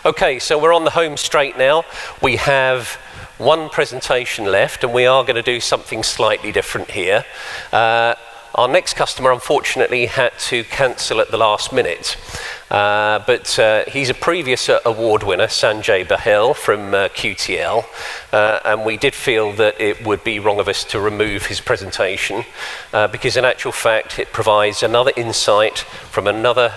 Okay, so we're on the home straight now. We have one presentation left, and we are going to do something slightly different here. Our next customer, unfortunately, had to cancel at the last minute. But he's a previous award winner, Sanjay Bahel from QTL, and we did feel that it would be wrong of us to remove his presentation because in actual fact it provides another insight from another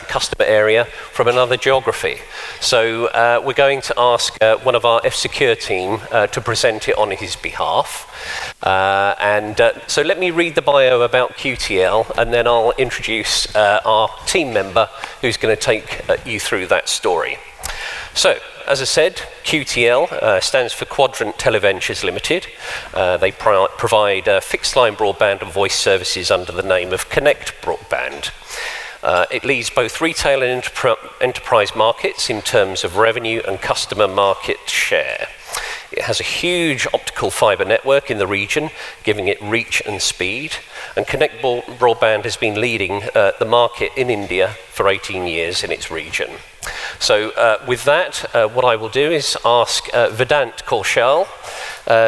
customer area, from another geography. So we're going to ask one of our F-Secure team to present it on his behalf. So let me read the bio about QTL, and then I'll introduce our team member who's going to take you through that story. So, as I said, QTL stands for Quadrant Televentures Limited. They provide fixed line broadband and voice services under the name of Connect Broadband. It leads both retail and enterprise markets in terms of revenue and customer market share. It has a huge optical fibre network in the region, giving it reach and speed. And Connect Broadband has been leading the market in India for 18 years in its region. So with that, what I will do is ask Vedant Kaushal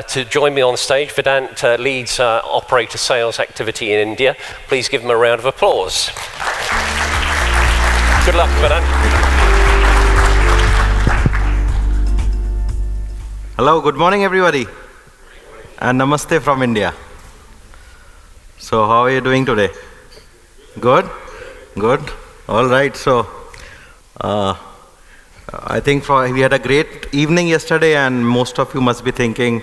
to join me on stage. Vedant leads operator sales activity in India. Please give him a round of applause. Good luck, Vedant. Hello, good morning everybody, and namaste from India. So how are you doing today? Good? Good? All right, so I think we had a great evening yesterday, and most of you must be thinking,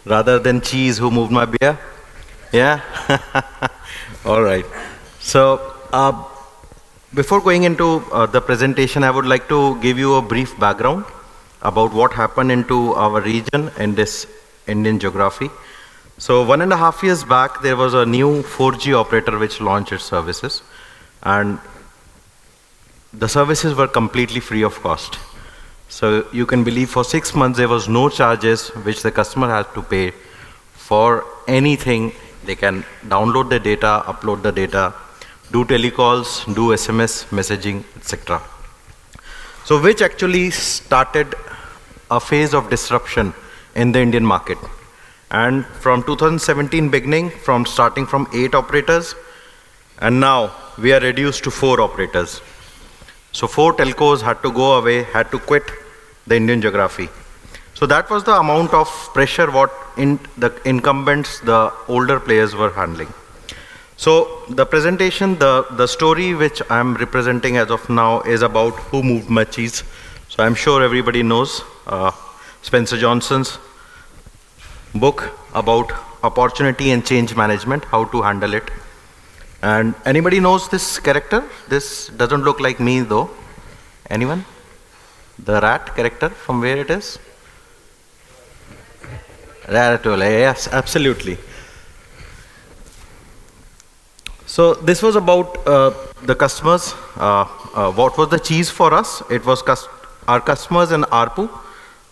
rather than cheese, who moved my beer? Yeah? All right. So before going into the presentation, I would like to give you a brief background about what happened into our region in this Indian geography. So 1.5 years back, there was a new 4G operator which launched its services, and the services were completely free of cost. So you can believe for 6 months there was no charges which the customer had to pay for anything. They can download the data, upload the data, do telecalls, do SMS messaging, etc. So which actually started a phase of disruption in the Indian market. And from 2017 beginning, starting from 8 operators, and now we are reduced to 4 operators. So 4 telcos had to go away, had to quit the Indian geography. So that was the amount of pressure what the incumbents, the older players were handling. So the presentation, the story which I'm representing as of now is about who moved my cheese. So I'm sure everybody knows Spencer Johnson's book about opportunity and change management, how to handle it. And anybody knows this character? This doesn't look like me though. Anyone? The rat character, from where it is? Ratatouille, yes, absolutely. So this was about the customers. What was the cheese for us? It was our customers and ARPU.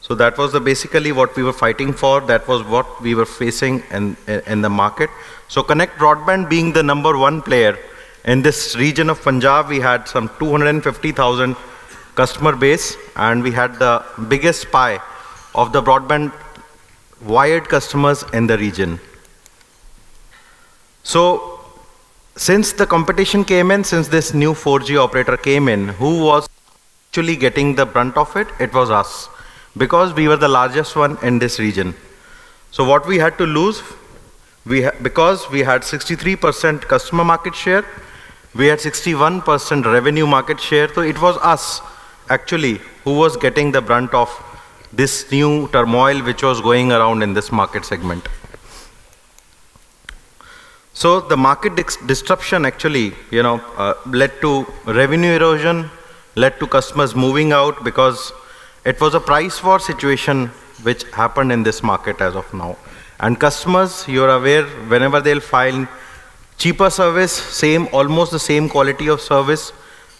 So that was basically what we were fighting for. That was what we were facing in the market. So Connect Broadband being the #1 player in this region of Punjab, we had some 250,000 customer base, and we had the biggest pie of the broadband wired customers in the region. So since the competition came in, since this new 4G operator came in, who was actually getting the brunt of it? It was us, because we were the largest one in this region. So what we had to lose, because we had 63% customer market share, we had 61% revenue market share, so it was us actually who was getting the brunt of this new turmoil which was going around in this market segment. So the market disruption actually, led to revenue erosion, led to customers moving out, because it was a price war situation which happened in this market as of now. And customers, you're aware, whenever they'll find cheaper service, almost the same quality of service,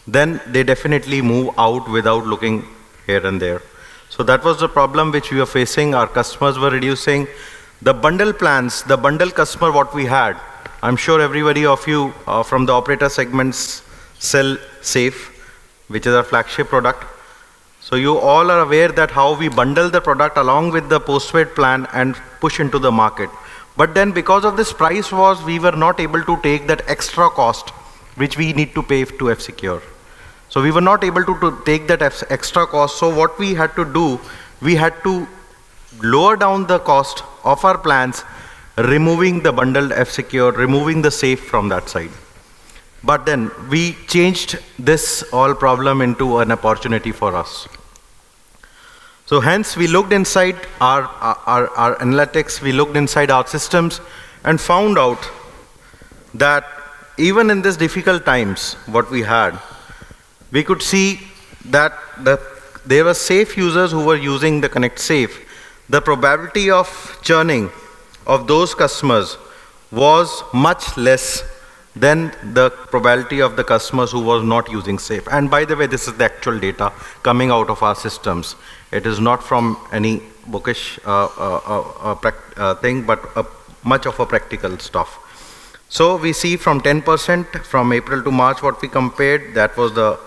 then they definitely move out without looking here and there. So that was the problem which we were facing. Our customers were reducing. The bundle plans, the bundle customer what we had, I'm sure everybody of you from the operator segments sell Safe, which is our flagship product. So you all are aware that how we bundle the product along with the postpaid plan and push into the market. But then because of this price wars, we were not able to take that extra cost which we need to pay to F-Secure. So we were not able to take that extra cost. So what we had to do, we had to lower down the cost of our plans, removing the bundled F-Secure, removing the safe from that side. But then we changed this all problem into an opportunity for us. So hence we looked inside our analytics, we looked inside our systems and found out that even in these difficult times, what we had, we could see that there were safe users who were using the Connect Safe. The probability of churning of those customers was much less than the probability of the customers who was not using Safe. And by the way, this is the actual data coming out of our systems. It is not from any bookish thing, but much of a practical stuff. So we see from 10% from April to March what we compared, that was the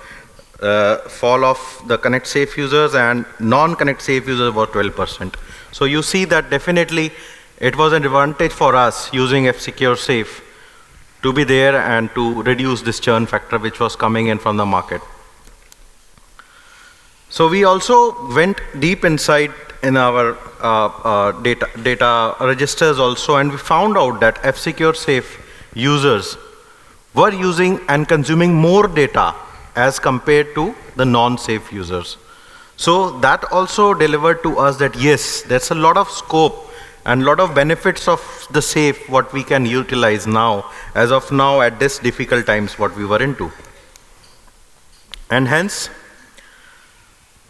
fall of the Connect Safe users, and non-Connect Safe users were 12%. So you see that definitely it was an advantage for us using F-Secure Safe to be there and to reduce this churn factor which was coming in from the market. So we also went deep inside in our data registers also, and we found out that F-Secure Safe users were using and consuming more data as compared to the non-safe users. So that also delivered to us that yes, there's a lot of scope and a lot of benefits of the safe what we can utilize now, as of now at this difficult times what we were into. And hence,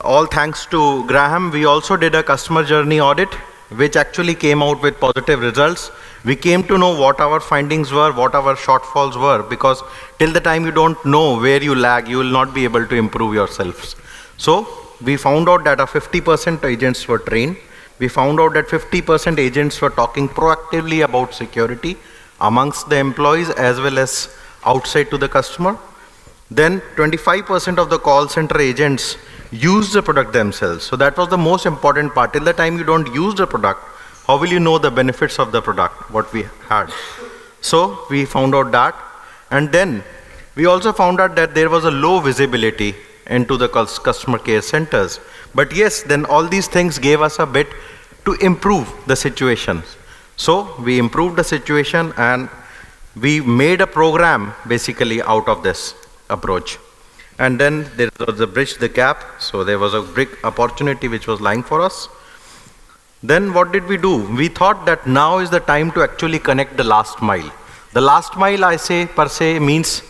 all thanks to Graham, we also did a customer journey audit, which actually came out with positive results. We came to know what our findings were, what our shortfalls were, because till the time you don't know where you lag, you will not be able to improve yourselves. So we found out that 50% agents were trained. We found out that 50% agents were talking proactively about security amongst the employees as well as outside to the customer. Then 25% of the call center agents use the product themselves. So that was the most important part. Till the time you don't use the product, how will you know the benefits of the product, what we had? So we found out that. And then we also found out that there was a low visibility into the customer care centers. But yes, then all these things gave us a bit to improve the situation. So we improved the situation and we made a program basically out of this approach. And then there was a bridge the gap. So there was a big opportunity which was lying for us. Then what did we do? We thought that now is the time to actually connect the last mile. The last mile, I say per se, means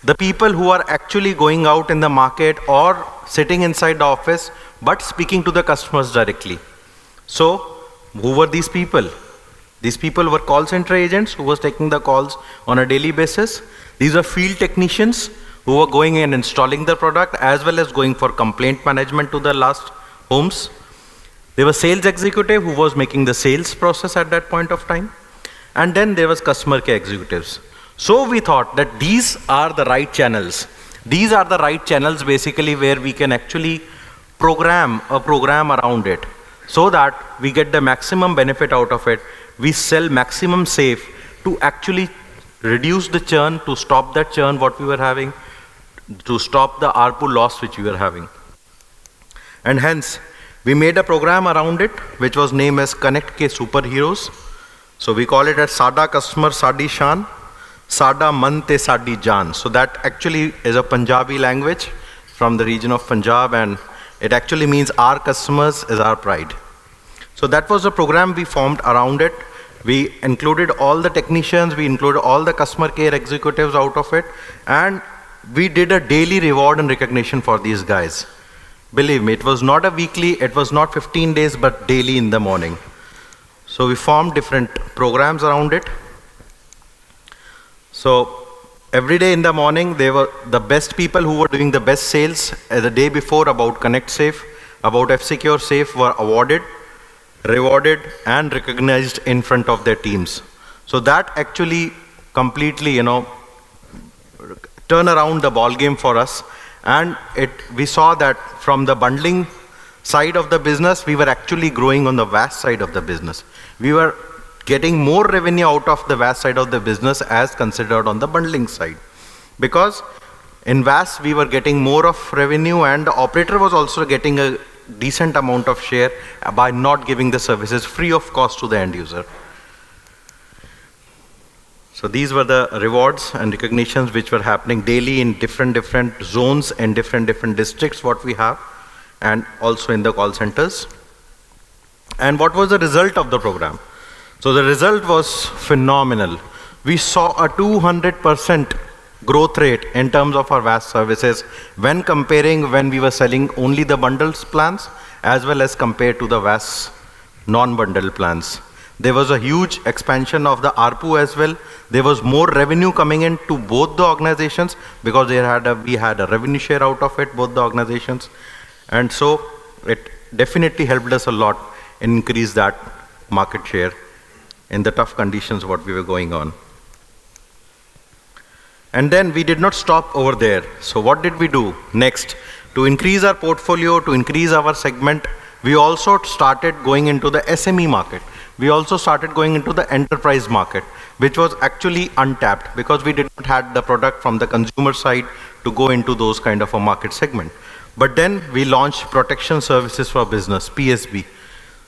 the people who are actually going out in the market or sitting inside the office but speaking to the customers directly. So who were these people? These people were call center agents who was taking the calls on a daily basis. These are field technicians who were going and installing the product as well as going for complaint management to the last homes. There was sales executive who was making the sales process at that point of time. And then there was customer care executives. So we thought that these are the right channels. These are the right channels basically where we can actually program a program around it so that we get the maximum benefit out of it. We sell maximum safe to actually reduce the churn, to stop that churn what we were having, to stop the ARPU loss which we were having. And hence, we made a program around it which was named as Connect Ke Superheroes. So we call it as Sada Customer Sadi Shan, Sada Man Te Sadi Jaan. So that actually is a Punjabi language from the region of Punjab, and it actually means our customers is our pride. So that was the program we formed around it. We included all the technicians, we included all the customer care executives out of it, and we did a daily reward and recognition for these guys. Believe me, it was not a weekly, it was not 15 days, but daily in the morning. So we formed different programs around it. So every day in the morning, they were the best people who were doing the best sales the day before about Connect Safe, about F-Secure Safe were awarded, rewarded, and recognized in front of their teams. So that actually completely, turn around the ball game for us. And we saw that from the bundling side of the business, we were actually growing on the VAS side of the business. We were getting more revenue out of the VAS side of the business as considered on the bundling side. Because in VAS, we were getting more of revenue, and the operator was also getting a decent amount of share by not giving the services free of cost to the end user. So these were the rewards and recognitions which were happening daily in different zones and different districts what we have, and also in the call centers. And what was the result of the program? So the result was phenomenal. We saw a 200% growth rate in terms of our VAS services when comparing when we were selling only the bundles plans as well as compared to the VAS non-bundle plans. There was a huge expansion of the ARPU as well. There was more revenue coming in to both the organizations because we had a revenue share out of it, both the organizations. And so it definitely helped us a lot increase that market share in the tough conditions what we were going on. And then we did not stop over there. So what did we do next? To increase our portfolio, to increase our segment, we also started going into the SME market. We also started going into the enterprise market, which was actually untapped because we did not have the product from the consumer side to go into those kind of a market segment. But then we launched protection services for business, PSB.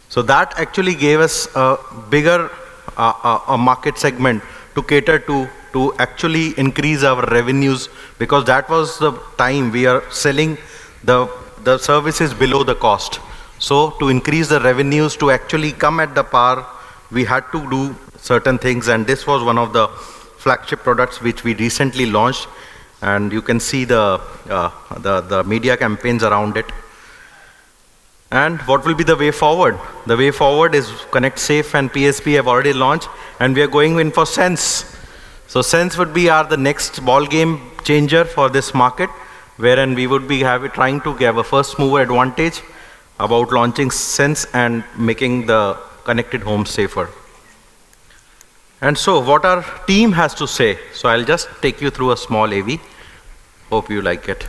So that actually gave us a bigger a market segment to cater to actually increase our revenues, because that was the time we are selling the services below the cost. So to increase the revenues, to actually come at the par, we had to do certain things, and this was one of the flagship products which we recently launched, and you can see the media campaigns around it. And what will be the way forward? The way forward is Connect Safe and PSP have already launched, and we are going in for Sense. So Sense would be the next ball game changer for this market, wherein we would be trying to give a first mover advantage about launching Sense and making the connected home safer. And so what our team has to say, so I'll just take you through a small AV. Hope you like it.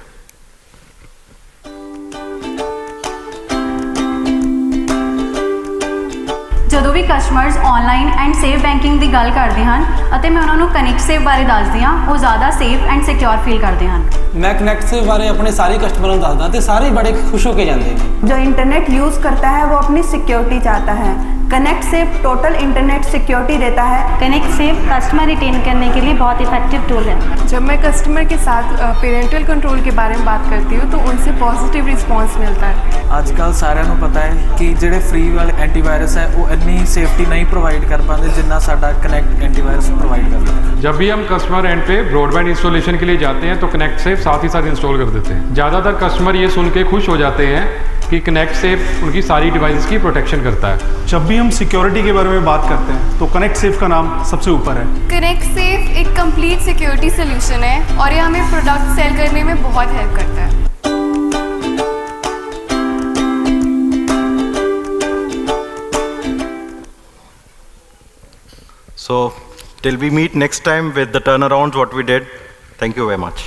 ਜਦੋਂ ਵੀ customers online and safe banking ਦੀ ਗੱਲ ਕਰਦੇ ਹਨ ਅਤੇ ਮੈਂ ਉਹਨਾਂ ਨੂੰ ਕਨੈਕਟ ਸੇਫ ਬਾਰੇ ਦੱਸਦੀ ਹਾਂ, ਉਹ ਜ਼ਿਆਦਾ ਸੇਫ ਐਂਡ ਸਿਕਿਉਰ ਫੀਲ ਕਰਦੇ ਹਨ। मैं कनेक्ट सेफ बारे अपने सारे कस्टमरों को दसदा ते सारे बड़े खुश होकर जाते हैं। जो इंटरनेट यूज़ करता है वो अपनी सिक्योरिटी चाहता है। Connect safe total internet security देता है। कनेक्ट सेफ कस्टमर रिटेन करने के लिए बहुत इफेक्टिव टूल है। जब मैं कस्टमर के साथ पेरेंटल कंट्रोल के बारे में बात करती हूँ तो उनसे पॉजिटिव रिस्पॉन्स मिलता है। आजकल साਰਿਆਂ ਨੂੰ पता है कि ਜਿਹੜੇ फ्री वाले एंटीवायरस है वो इतनी सेफ्टी नहीं प्रोवाइड कर पाते जितना साडा कनेक्ट एंटीवायरस प्रोवाइड करता है। जब भी हम कस्टमर एंड पे ब्रॉडबैंड इंस्टॉलेशन के लिए जाते हैं तो कनेक्ट सेफ साथ ही साथ इंस्टॉल कर देते हैं। ज़्यादातर कस्टमर ये सुन के खुश हो जाते हैं कि कनेक्ट सेफ उनकी सारी डिवाइसेस की प्रोटेक्शन करता है। जब भी हम सिक्योरिटी के बारे में बात करते हैं तो कनेक्ट सेफ का नाम सबसे ऊपर है। कनेक्ट सेफ एक कंप्लीट सिक्योरिटी सोल्यूशन है और ये हमें प्रोडक्ट सेल करने में बहुत हेल्प करता है। So till we meet next time with the turnarounds what we did, thank you very much.